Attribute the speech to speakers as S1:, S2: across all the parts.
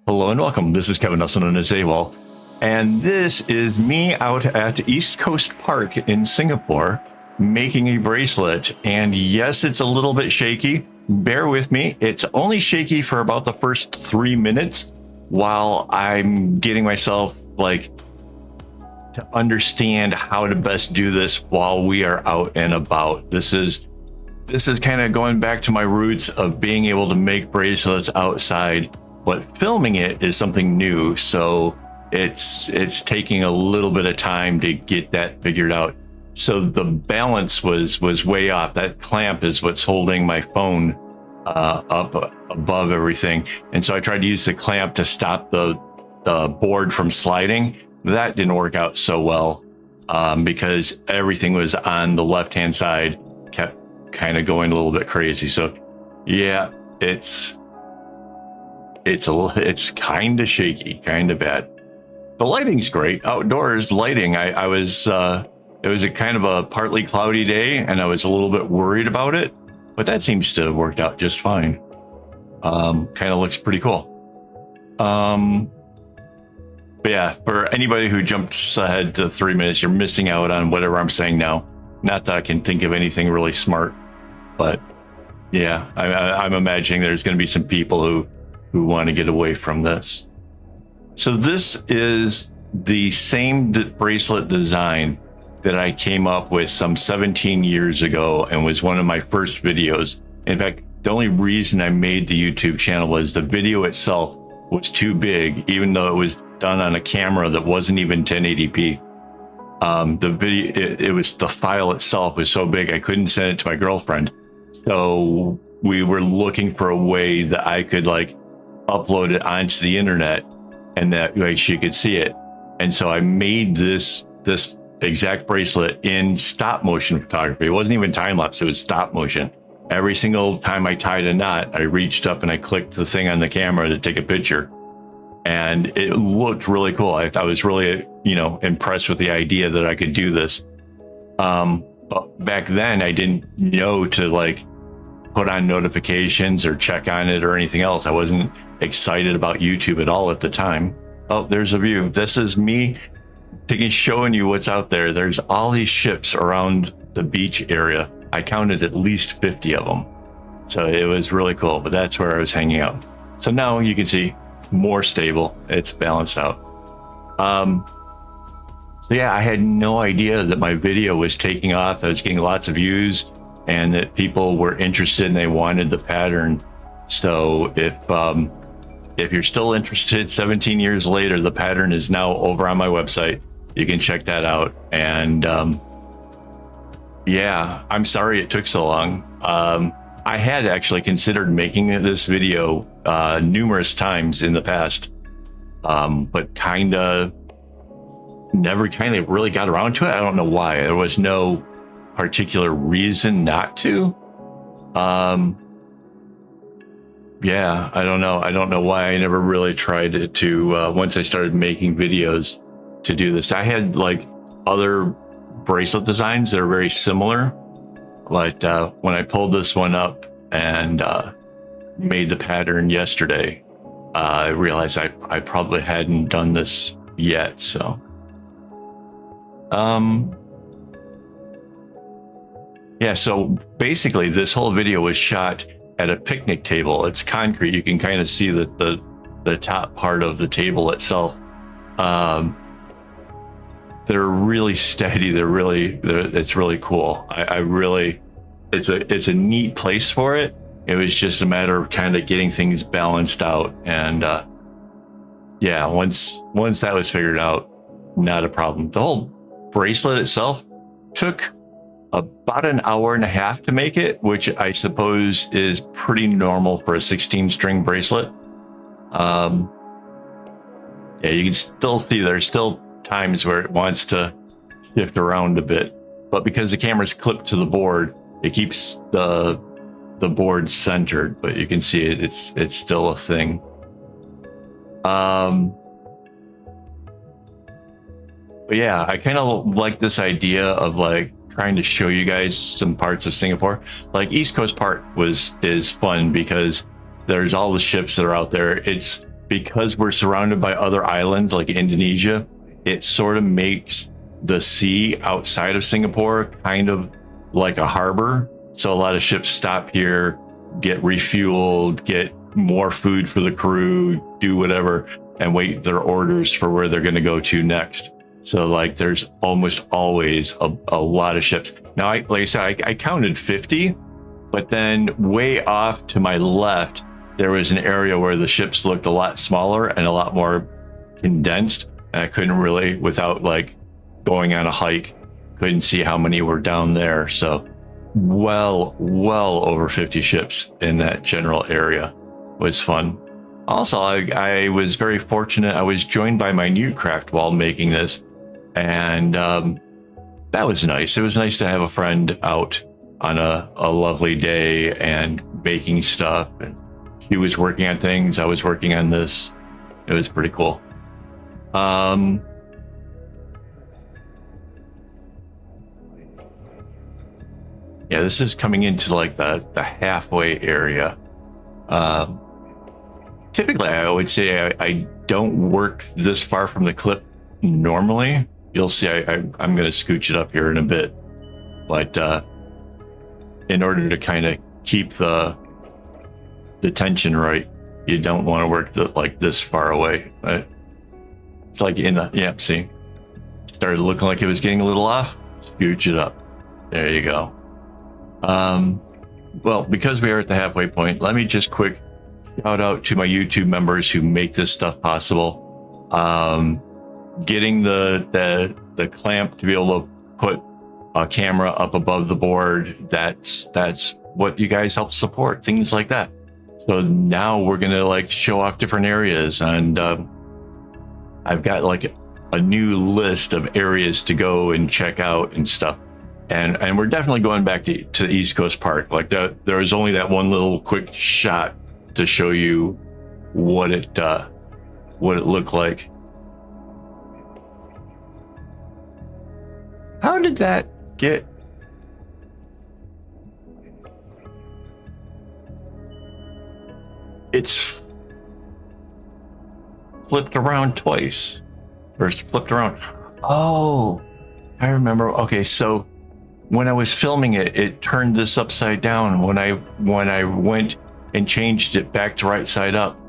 S1: Hello and welcome. This is Kevin, also known as AWOL, and this is me out at East Coast Park in Singapore making a bracelet. And yes, it's a little bit shaky. Bear with me. It's only shaky for about the first 3 minutes while I'm getting myself to understand how to best do this while we are out and about. This is kind of going back to my roots of being able to make bracelets outside, but filming it is something new. So it's taking a little bit of time to get that figured out. So the balance was way off. That clamp is what's holding my phone up above everything. And so I tried to use the clamp to stop the board from sliding. That didn't work out so well because everything was on the left-hand side, kept kind of going a little bit crazy. So yeah, it's kind of shaky, kind of bad. The lighting's great. Outdoors lighting. It was a kind of a partly cloudy day, and I was a little bit worried about it, but that seems to have worked out just fine. Kind of looks pretty cool. But yeah, for anybody who jumps ahead to 3 minutes, you're missing out on whatever I'm saying now. Not that I can think of anything really smart, but yeah, I'm imagining there's going to be some people who want to get away from this. So this is the same bracelet design that I came up with some 17 years ago and was one of my first videos. In fact, the only reason I made the YouTube channel was the video itself was too big, even though it was done on a camera that wasn't even 1080p. The video, it was, the file itself was so big I couldn't send it to my girlfriend. So we were looking for a way that I could upload it onto the internet and that way she could see it. And so I made this exact bracelet in stop motion photography. It wasn't even time lapse, it was stop motion. Every single time I tied a knot, I reached up and I clicked the thing on the camera to take a picture. And it looked really cool. I was really, impressed with the idea that I could do this. But back then I didn't know to put on notifications or check on it or anything else. I wasn't excited about YouTube at all at the time. Oh, there's a view. This is me showing you what's out there. There's all these ships around the beach area. I counted at least 50 of them. So it was really cool, but that's where I was hanging out. So now you can see more stable. It's balanced out. So yeah, I had no idea that my video was taking off. That I was getting lots of views and that people were interested and they wanted the pattern. So if you're still interested 17 years later, the pattern is now over on my website. You can check that out. And yeah, I'm sorry it took so long. I had actually considered making this video numerous times in the past, but never really got around to it. I don't know why. There was no particular reason not to. Yeah, I don't know. I don't know why I never really tried to once I started making videos to do this. I had other bracelet designs that are very similar. When I pulled this one up and made the pattern yesterday, I realized I probably hadn't done this yet. So yeah, so basically this whole video was shot at a picnic table. It's concrete. You can kind of see the top part of the table itself. They're really steady. It's really cool. It's a neat place for it. It was just a matter of kind of getting things balanced out. And yeah, once that was figured out, not a problem. The whole bracelet itself took about an hour and a half to make it, which I suppose is pretty normal for a 16-string bracelet. Yeah, you can still see there's still times where it wants to shift around a bit, but because the camera's clipped to the board, it keeps the board centered. But you can see it's still a thing. But yeah, I kind of like this idea of trying to show you guys some parts of Singapore. East Coast Park is fun because there's all the ships that are out there. It's because we're surrounded by other islands like Indonesia, it sort of makes the sea outside of Singapore kind of like a harbor. So a lot of ships stop here, get refueled, get more food for the crew, do whatever, and wait their orders for where they're going to go to next. So like there's almost always a lot of ships. Now, like I said, I counted 50, but then way off to my left, there was an area where the ships looked a lot smaller and a lot more condensed. And I couldn't really, without like going on a hike, couldn't see how many were down there. So well over 50 ships in that general area. Was fun. Also, I was very fortunate. I was joined by my new craft while making this, and that was nice. It was nice to have a friend out on a lovely day and making stuff. And she was working on things. I was working on this. It was pretty cool. Yeah, this is coming into like the halfway area. Typically, I would say I don't work this far from the clip normally. You'll see I'm going to scooch it up here in a bit. But in order to kind of keep the tension right, you don't want to work like this far away. Right? It's like yeah, see? Started looking like it was getting a little off. Scooch it up. There you go. Well, because we are at the halfway point, let me just quick shout out to my YouTube members who make this stuff possible. Getting the clamp to be able to put a camera up above the board, that's what you guys help support, things like that. So now we're gonna like show off different areas, and I've got like a new list of areas to go and check out and stuff. And we're definitely going back to East Coast Park. Like there was only that one little quick shot to show you what it looked like. How did that get? It's flipped around twice. Or it's flipped around. Oh, I remember. Okay, so when I was filming it, it turned this upside down. When I went and changed it back to right side up,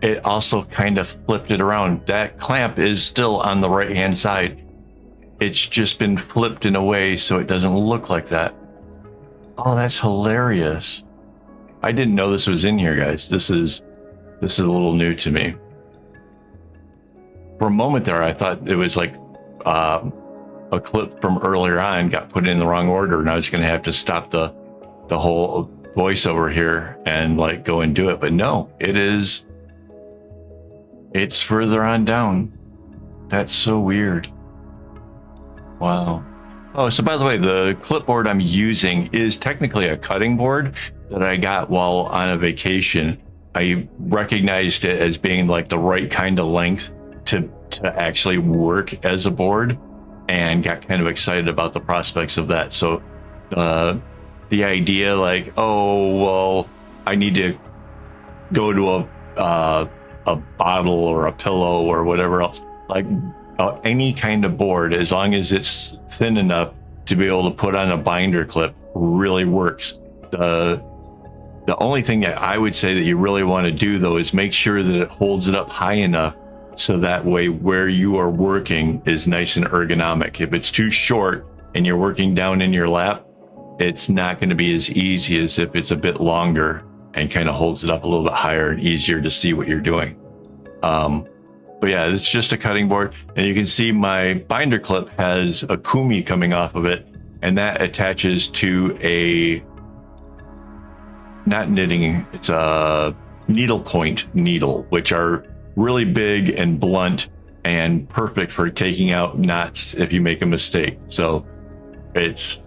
S1: it also kind of flipped it around. That clamp is still on the right hand side. It's just been flipped in a way so it doesn't look like that. Oh, that's hilarious. I didn't know this was in here, guys. This is a little new to me. For a moment there, I thought it was like a clip from earlier on got put in the wrong order, and I was going to have to stop the whole voiceover here and like go and do it. But no, it's further on down. That's so weird. Wow. Oh, so by the way, the clipboard I'm using is technically a cutting board that I got while on a vacation. I recognized it as being like the right kind of length to actually work as a board, and got kind of excited about the prospects of that. So the idea like, oh, well, I need to go to a bottle or a pillow or whatever else, like any kind of board, as long as it's thin enough to be able to put on a binder clip, really works. The only thing that I would say that you really want to do though is make sure that it holds it up high enough so that way where you are working is nice and ergonomic. If it's too short and you're working down in your lap, it's not going to be as easy as if it's a bit longer and kind of holds it up a little bit higher and easier to see what you're doing. But yeah, it's just a cutting board, and you can see my binder clip has a kumi coming off of it, and that attaches to a, not knitting, it's a needlepoint needle, which are really big and blunt and perfect for taking out knots if you make a mistake. So it's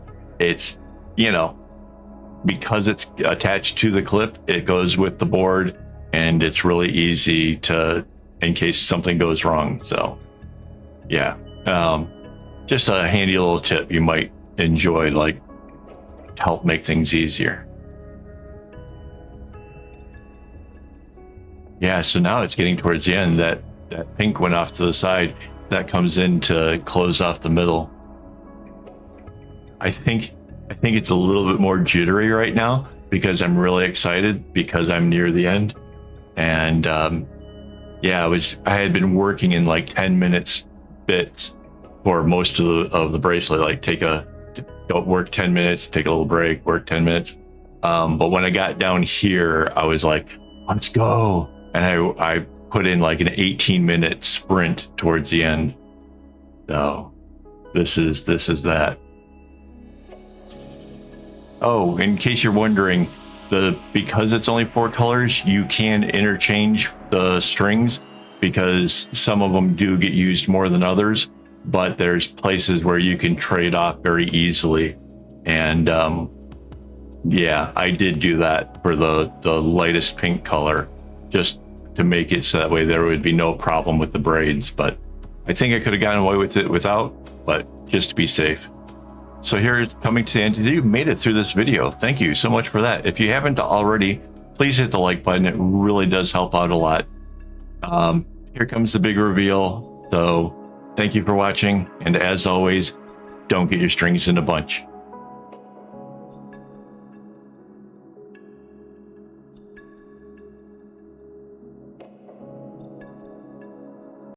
S1: you know, because it's attached to the clip, it goes with the board, and it's really easy to, in case something goes wrong. So yeah, just a handy little tip you might enjoy, like to help make things easier. Yeah, so now it's getting towards the end. That pink went off to the side. That comes in to close off the middle. I think it's a little bit more jittery right now because I'm really excited because I'm near the end. And yeah, I had been working in like 10 minutes bits for most of the bracelet. Like don't work 10 minutes, take a little break, work 10 minutes. But when I got down here, I was like, let's go. And I put in like an 18-minute sprint towards the end. So this is that. Oh, in case you're wondering, because it's only 4 colors, you can interchange the strings because some of them do get used more than others, but there's places where you can trade off very easily. And yeah, I did do that for the lightest pink color just to make it so that way there would be no problem with the braids, but I think I could have gotten away with it without, but just to be safe. So here it's coming to the end. You've made it through this video. Thank you so much for that. If you haven't already, please hit the like button. It really does help out a lot. Here comes the big reveal. So thank you for watching. And as always, don't get your strings in a bunch.